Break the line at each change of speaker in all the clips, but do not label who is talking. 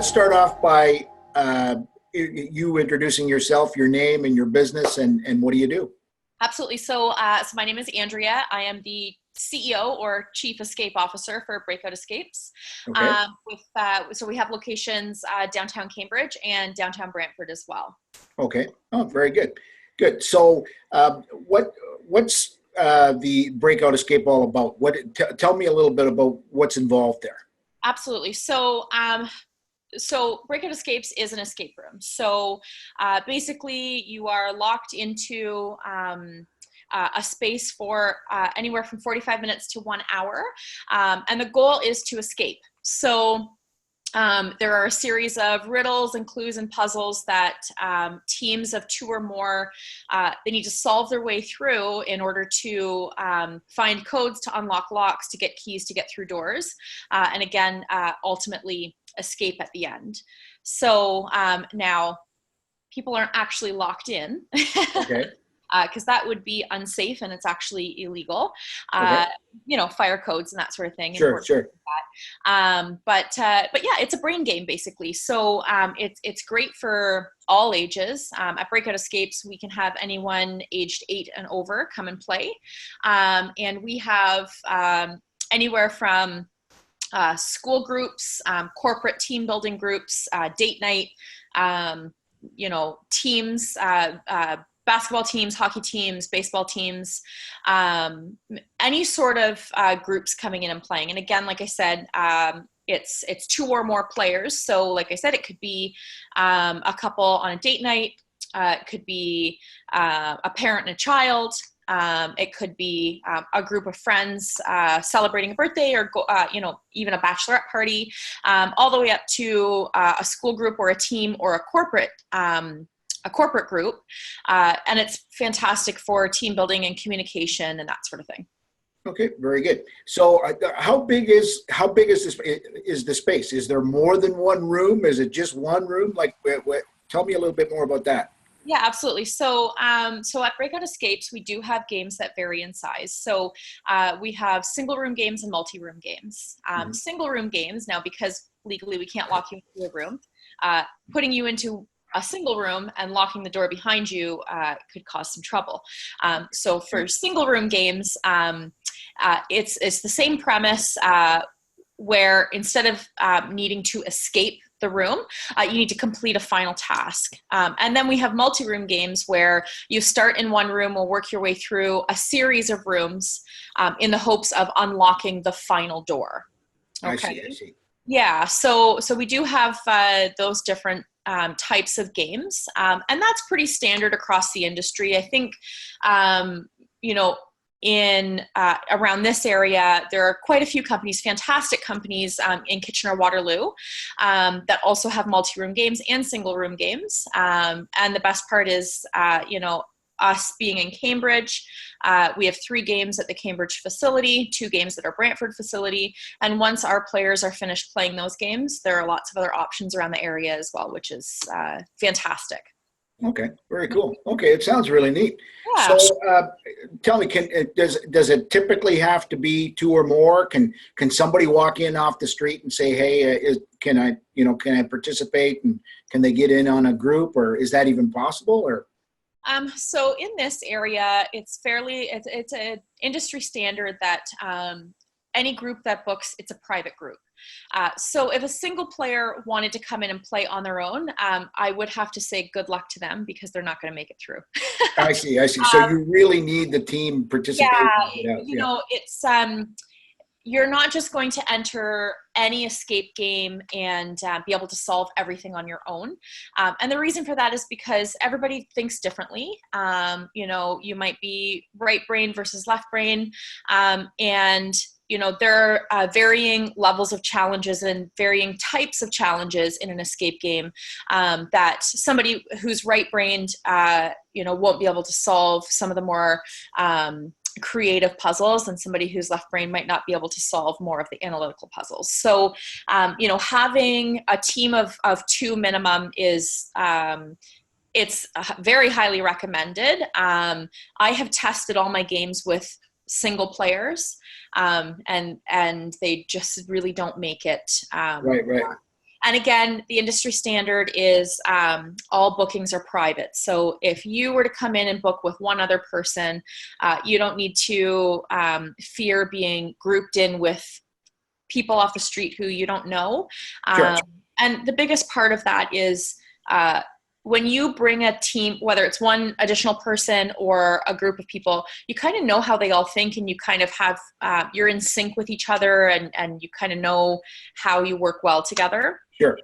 let's start off by you introducing yourself, your name and your business, and what do you do?
Absolutely. So my name is Andrea. I am the CEO or Chief Escape Officer for Breakout Escapes.
Okay.
So we have locations downtown Cambridge and downtown Brantford as well.
Okay. Oh, very good. Good. So what's the Breakout Escape all about? Tell me a little bit about what's involved there.
Absolutely. So Breakout Escapes is an escape room. So basically you are locked into a space for anywhere from 45 minutes to 1 hour. And the goal is to escape. So there are a series of riddles and clues and puzzles that teams of two or more, they need to solve their way through in order to find codes to unlock locks, to get keys, to get through doors, and again, ultimately escape at the end. So now people aren't actually locked in.
Okay.
Because that would be unsafe and it's actually illegal.
Okay.
Fire codes and that sort of thing.
Sure. Sure.
But yeah, it's a brain game basically. So it's great for all ages. At Breakout Escapes, we can have anyone aged 8 and over come and play, and we have anywhere from school groups, corporate team building groups, date night, teams. Basketball teams, hockey teams, baseball teams, any sort of groups coming in and playing. And again, like I said, it's 2 or more players. So like I said, it could be a couple on a date night. It could be a parent and a child. It could be a group of friends celebrating a birthday or, even a bachelorette party, all the way up to a school group or a team or a corporate group, and it's fantastic for team building and communication and that sort of thing.
Okay, very good. So, how big is this? Is the space? Is there more than one room? Is it just one room? Tell me a little bit more about that.
Yeah, absolutely. So at Breakout Escapes, we do have games that vary in size. So we have single room games and multi-room games. Single room games, now because legally we can't lock you into a room, putting you into a single room and locking the door behind you could cause some trouble. So for single room games, it's the same premise where instead of needing to escape the room, you need to complete a final task. And then we have multi-room games where you start in one room or work your way through a series of rooms in the hopes of unlocking the final door. Okay.
I see.
Yeah, so we do have those different types of games, and that's pretty standard across the industry. I think, in around this area, there are quite a few companies, fantastic companies in Kitchener-Waterloo that also have multi-room games and single-room games. And the best part is, us being in Cambridge, we have 3 games at the Cambridge facility, 2 games at our Brantford facility. And once our players are finished playing those games, there are lots of other options around the area as well, which is fantastic.
Okay, very cool. Okay, it sounds really neat.
Yeah.
So, tell me, does it typically have to be 2 or more? Can somebody walk in off the street and say, "Hey, can I participate?" And can they get in on a group, or is that even possible? Or
so in this area, it's an industry standard that any group that books, it's a private group. So if a single player wanted to come in and play on their own, I would have to say good luck to them because they're not going to make it through.
I see. So you really need the team participation.
Yeah, it's you're not just going to enter any escape game and be able to solve everything on your own. And the reason for that is because everybody thinks differently. You might be right brain versus left brain. And there are varying levels of challenges and varying types of challenges in an escape game that somebody who's right-brained, won't be able to solve some of the more creative puzzles, and somebody who's left brain might not be able to solve more of the analytical puzzles. So, having a team of 2 minimum is it's very highly recommended. I have tested all my games with single players, and they just really don't make it.
Right.
And again, the industry standard is all bookings are private. So if you were to come in and book with one other person, you don't need to fear being grouped in with people off the street who you don't know.
Sure.
And the biggest part of that is when you bring a team, whether it's one additional person or a group of people, you kind of know how they all think, and you kind of have, you're in sync with each other, and you kind of know how you work well together.
Sure.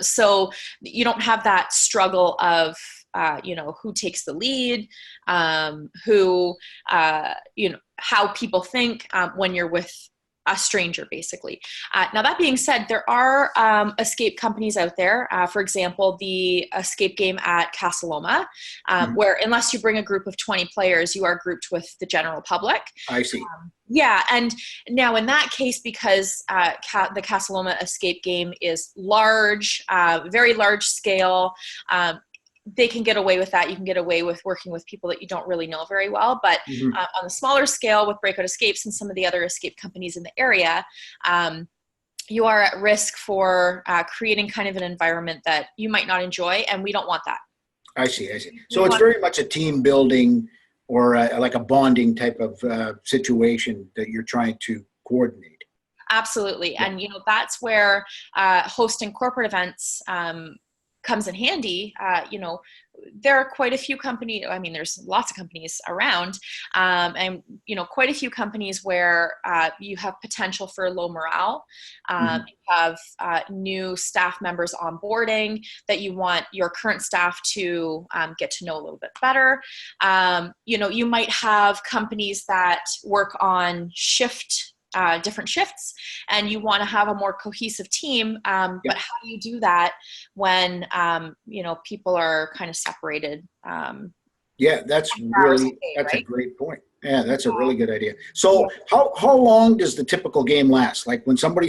So you don't have that struggle of, who takes the lead, who, how people think when you're with a stranger, basically. Now, that being said, there are escape companies out there. For example, the escape game at Casa Loma, where unless you bring a group of 20 players, you are grouped with the general public.
I see.
Yeah, and now in that case, because the Casa Loma escape game is large, very large scale, they can get away with that. You can get away with working with people that you don't really know very well. But on the smaller scale with Breakout Escapes and some of the other escape companies in the area, you are at risk for creating kind of an environment that you might not enjoy, and we don't want that.
I see. So it's very much a team building or like a bonding type of situation that you're trying to coordinate.
Absolutely. Yeah. And, that's where hosting corporate events comes in handy. There are quite a few companies, there's lots of companies around, and, quite a few companies where you have potential for low morale. You have new staff members onboarding that you want your current staff to get to know a little bit better. You might have companies that work on different shifts, and you want to have a more cohesive team. But how do you do that when, people are kind of separated?
That's a great point. Yeah, that's a really good idea. So how long does the typical game last? Like when somebody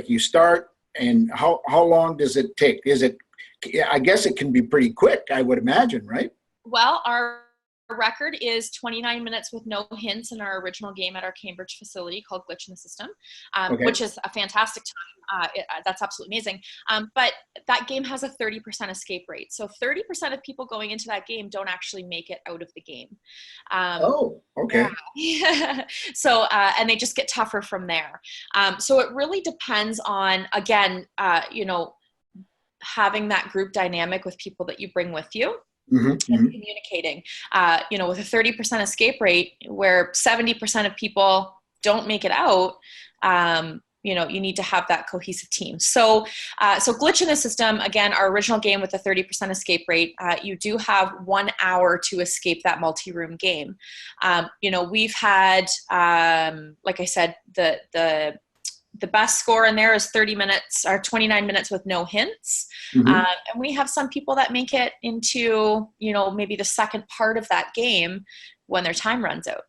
you start, and how long does it take? I guess it can be pretty quick, I would imagine, right?
Well, our record is 29 minutes with no hints in our original game at our Cambridge facility called Glitch in the System, which is a fantastic time. That's absolutely amazing. But that game has a 30% escape rate. So 30% of people going into that game don't actually make it out of the game.
Okay.
Yeah. So, and they just get tougher from there. So it really depends on, again, having that group dynamic with people that you bring with you. And communicating, with a 30% escape rate where 70% of people don't make it out, you need to have that cohesive team. So Glitch in the System, again, our original game with a 30% escape rate, you do have 1 hour to escape that multi-room game. We've had, like I said, the best score in there is 30 minutes or 29 minutes with no hints. And we have some people that make it into, maybe the second part of that game when their time runs out.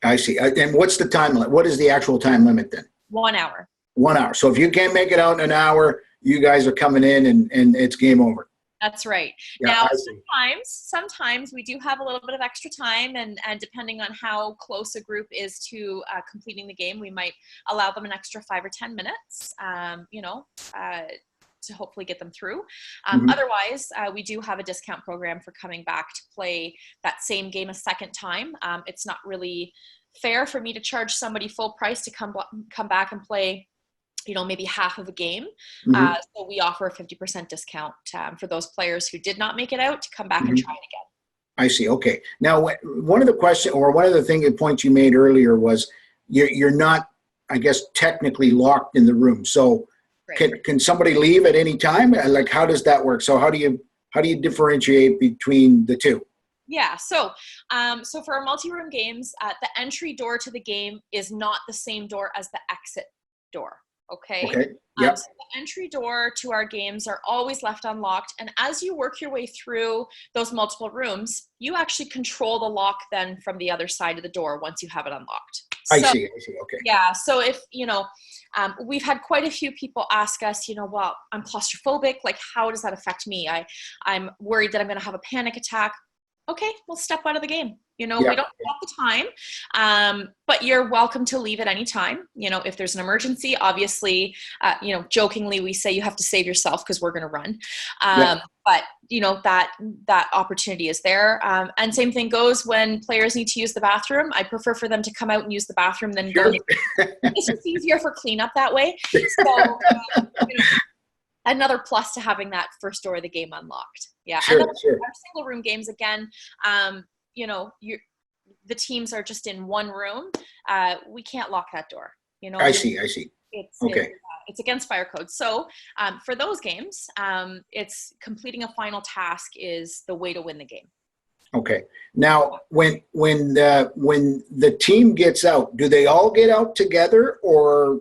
I see. And what's the time limit? What is the actual time limit then?
1 hour.
1 hour. So if you can't make it out in an hour, you guys are coming in and it's game over.
That's right. Yeah, now, sometimes we do have a little bit of extra time, and depending on how close a group is to completing the game, we might allow them an extra 5 or 10 minutes, to hopefully get them through. Otherwise, we do have a discount program for coming back to play that same game a second time. It's not really fair for me to charge somebody full price to come back and play maybe half of a game. So we offer a 50% discount for those players who did not make it out to come back and try it again.
I see. Okay. Now, one of the points you made earlier was you're not, I guess, technically locked in the room. So can somebody leave at any time? Like, how does that work? So how do you differentiate between the two?
Yeah. So for our multi-room games, the entry door to the game is not the same door as the exit door. Okay.
Yep.
So the entry door to our games are always left unlocked. And as you work your way through those multiple rooms, you actually control the lock then from the other side of the door once you have it unlocked.
I see. Okay.
Yeah. So if, we've had quite a few people ask us, well, I'm claustrophobic. Like, how does that affect me? I'm worried that I'm going to have a panic attack. okay, we'll step out of the game. You know,
Yeah.
we don't have the time, but you're welcome to leave at any time. You know, if there's an emergency, obviously, you know, jokingly we say you have to save yourself because we're going to run.
Yeah.
But you know that opportunity is there. And same thing goes when players need to use the bathroom. I prefer for them to come out and use the bathroom than
Sure.
go. It's just easier for cleanup that way. So. You know, another plus to having that first door of the game unlocked. Yeah.
Sure,
And
sure.
our single room games, again, you know, the teams are just in one room. We can't lock that door. You know,
I see. Okay.
It's against fire code. So for those games, it's completing a final task is the way to win the game.
Okay. Now, when the team gets out, do they all get out together, or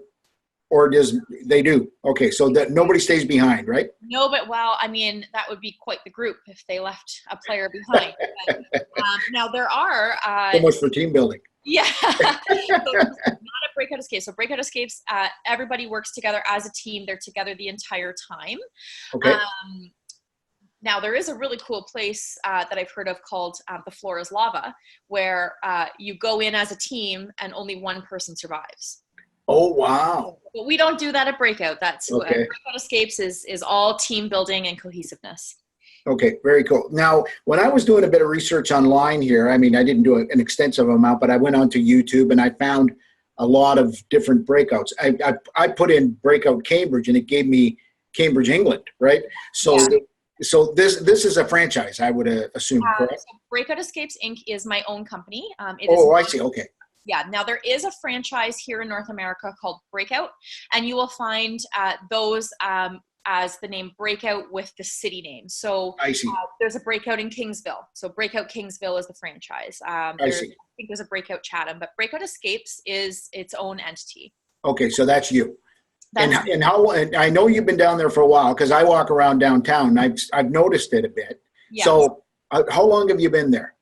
does they do? Okay, so that nobody stays behind, right?
No, but well, I mean, that would be quite the group if they left a player behind. But, now there are
So much for team building.
yeah, so not a breakout escape. So breakout escapes, everybody works together as a team. They're together the entire time.
Okay.
Now there is a really cool place that I've heard of called The Floor is Lava, where you go in as a team and only one person survives.
Oh, wow.
But we don't do that at Breakout. That's
Okay.
Breakout Escapes is all team building and cohesiveness.
Okay, very cool. Now, when I was doing a bit of research online here, I mean, I didn't do an extensive amount, but I went onto YouTube and I found a lot of different breakouts. I put in Breakout Cambridge and it gave me Cambridge, England, right? So,
Yeah.
so this is a franchise, I would assume, correct?
So Breakout Escapes Inc. is my own company.
I see. Okay.
Yeah, now there is a franchise here in North America called Breakout, and you will find those as the name Breakout with the city name. So
I see.
There's a Breakout in Kingsville. So Breakout Kingsville is the franchise.
I see.
I think there's a Breakout Chatham, but Breakout Escapes is its own entity.
Okay, so that's you.
That's
And I know you've been down there for a while because I walk around downtown. And I've noticed it a bit.
yes.
So how long have you been there?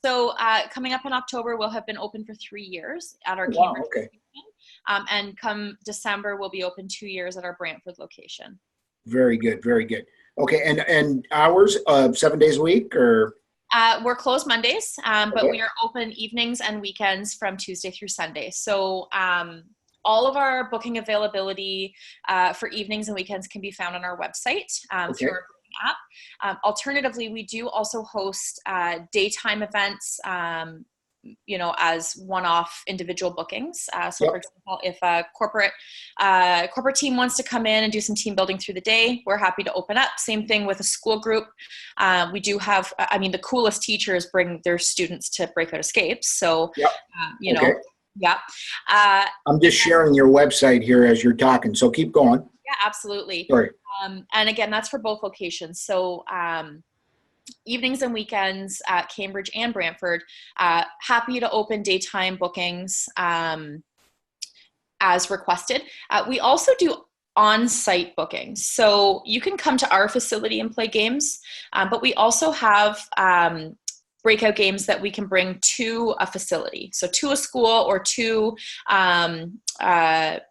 So coming up in October, we'll have been open for 3 years at our
Wow,
Cambridge
okay.
location. And come December, we'll be open 2 years at our Brantford location.
Very good, very good. Okay, and hours, 7 days a week, or?
We're closed Mondays, but
Okay.
we are open evenings and weekends from Tuesday through Sunday. So all of our booking availability for evenings and weekends can be found on our website through our booking app. Alternatively, we do also host daytime events, you know, as one-off individual bookings. So
Yep.
for example, if a corporate team wants to come in and do some team building through the day, we're happy to open up. Same thing with a school group. We do have, I mean, the coolest teachers bring their students to Breakout Escapes. So,
Yep.
you know,
Okay.
yeah.
I'm just sharing your website here as you're talking, so keep going.
Yeah, absolutely.
Sorry.
And again, that's for both locations. So evenings and weekends at Cambridge and Brantford, happy to open daytime bookings as requested. We also do on-site bookings. So you can come to our facility and play games, but we also have breakout games that we can bring to a facility. So to a school or to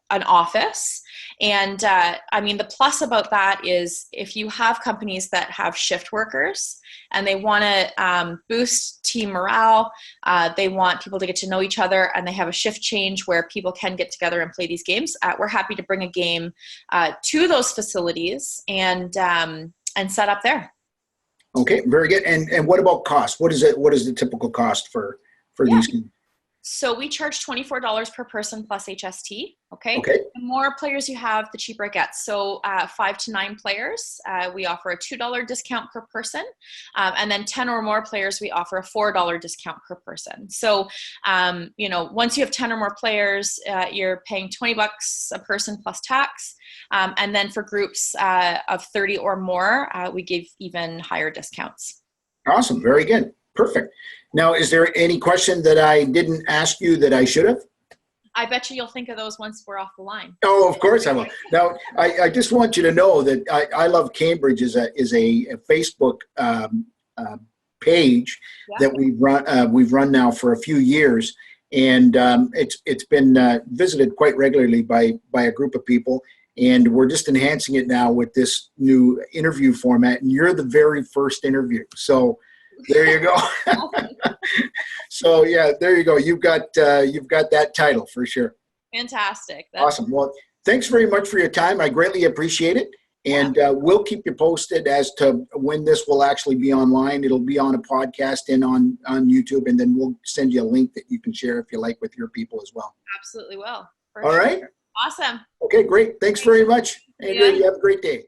an office. And I mean, the plus about that is if you have companies that have shift workers and they want to boost team morale, they want people to get to know each other, and they have a shift change where people can get together and play these games, we're happy to bring a game to those facilities and set up there.
Okay, very good. And what about cost? What is it? What is the typical cost for these games?
So we charge $24 per person plus HST. Okay.
Okay.
The more players you have, the cheaper it gets. So 5 to 9 players, we offer a $2 discount per person. And then 10 or more players, we offer a $4 discount per person. So, you know, once you have 10 or more players, you're paying $20 a person plus tax. And then for groups of 30 or more, we give even higher discounts.
Awesome. Very good. Perfect. Now, is there any question that I didn't ask you that I should have?
I bet you'll think of those once we're off the line.
Oh, of course I will. Now, I just want you to know that I Love Cambridge is a Facebook page that we've run now for a few years, and it's been visited quite regularly by a group of people, and we're just enhancing it now with this new interview format. And you're the very first interview, so There you go. So yeah, there you go. You've got that title for sure.
Fantastic.
Awesome. Well, thanks very much for your time. I greatly appreciate it. And we'll keep you posted as to when this will actually be online. It'll be on a podcast and on YouTube, and then we'll send you a link that you can share if you like with your people as well.
Absolutely will.
All right.
Awesome.
Okay, great. Thanks very much. Andrea, you have a great day.